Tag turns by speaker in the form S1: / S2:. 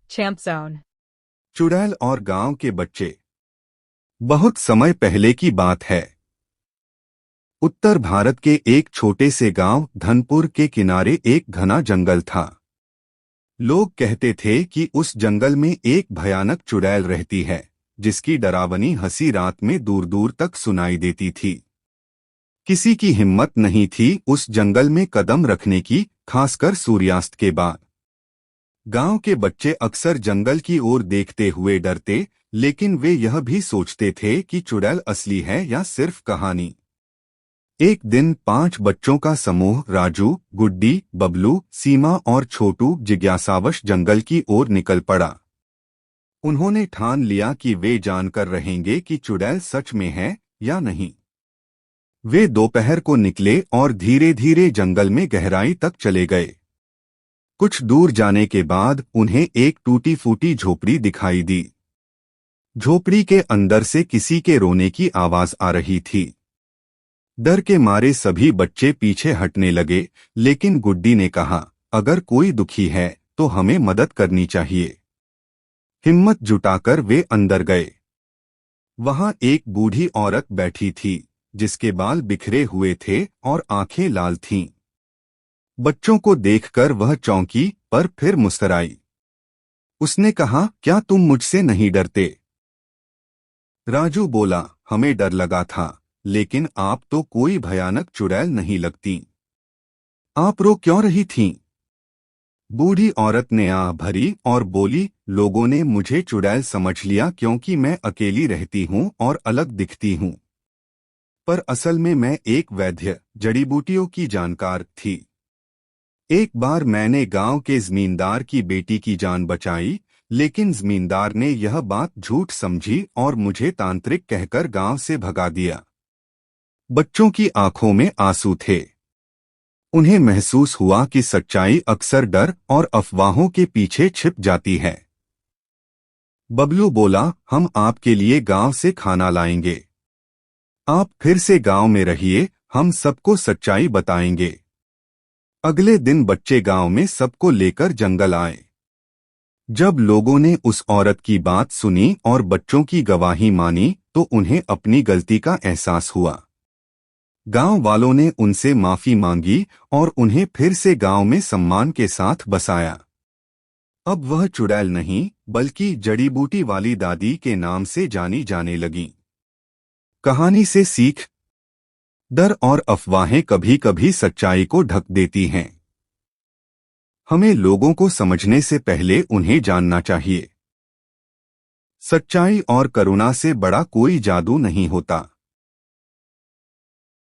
S1: Champ Zone.
S2: चुड़ैल और गांव के बच्चे। बहुत समय पहले की बात है। उत्तर भारत के एक छोटे से गांव धनपुर के किनारे एक घना जंगल था। लोग कहते थे कि उस जंगल में एक भयानक चुड़ैल रहती है, जिसकी डरावनी हंसी रात में दूर दूर तक सुनाई देती थी। किसी की हिम्मत नहीं थी उस जंगल में कदम रखने की, खासकर सूर्यास्त के बाद। गांव के बच्चे अक्सर जंगल की ओर देखते हुए डरते, लेकिन वे यह भी सोचते थे कि चुड़ैल असली है या सिर्फ कहानी। एक दिन 5 बच्चों का समूह राजू, गुड्डी, बबलू, सीमा और छोटू जिज्ञासावश जंगल की ओर निकल पड़ा। उन्होंने ठान लिया कि वे जानकर रहेंगे कि चुड़ैल सच में है या नहीं। वे दोपहर को निकले और धीरे धीरे जंगल में गहराई तक चले गए। कुछ दूर जाने के बाद उन्हें एक टूटी फूटी झोपड़ी दिखाई दी। झोपड़ी के अंदर से किसी के रोने की आवाज आ रही थी। डर के मारे सभी बच्चे पीछे हटने लगे, लेकिन गुड्डी ने कहा, अगर कोई दुखी है तो हमें मदद करनी चाहिए। हिम्मत जुटाकर वे अंदर गए। वहां एक बूढ़ी औरत बैठी थी, जिसके बाल बिखरे हुए थे और आंखें लाल थीं। बच्चों को देखकर वह चौंकी, पर फिर मुस्कुराई। उसने कहा, क्या तुम मुझसे नहीं डरते? राजू बोला, हमें डर लगा था, लेकिन आप तो कोई भयानक चुड़ैल नहीं लगती। आप रो क्यों रही थीं? बूढ़ी औरत ने आह भरी और बोली, लोगों ने मुझे चुड़ैल समझ लिया क्योंकि मैं अकेली रहती हूँ और अलग दिखती हूँ। पर असल में मैं एक वैद्य, जड़ी बूटियों की जानकार थी। एक बार मैंने गांव के जमींदार की बेटी की जान बचाई, लेकिन जमींदार ने यह बात झूठ समझी और मुझे तांत्रिक कहकर गांव से भगा दिया। बच्चों की आंखों में आंसू थे। उन्हें महसूस हुआ कि सच्चाई अक्सर डर और अफवाहों के पीछे छिप जाती है। बबलू बोला, हम आपके लिए गांव से खाना लाएंगे। आप फिर से गांव में रहिए, हम सबको सच्चाई बताएंगे। अगले दिन बच्चे गांव में सबको लेकर जंगल आए। जब लोगों ने उस औरत की बात सुनी और बच्चों की गवाही मानी, तो उन्हें अपनी गलती का एहसास हुआ। गांव वालों ने उनसे माफी मांगी और उन्हें फिर से गांव में सम्मान के साथ बसाया। अब वह चुड़ैल नहीं, बल्कि जड़ी बूटी वाली दादी के नाम से जानी जाने लगी। कहानी से सीख, डर और अफवाहें कभी कभी सच्चाई को ढक देती हैं। हमें लोगों को समझने से पहले उन्हें जानना चाहिए। सच्चाई और करुणा से बड़ा कोई जादू नहीं होता।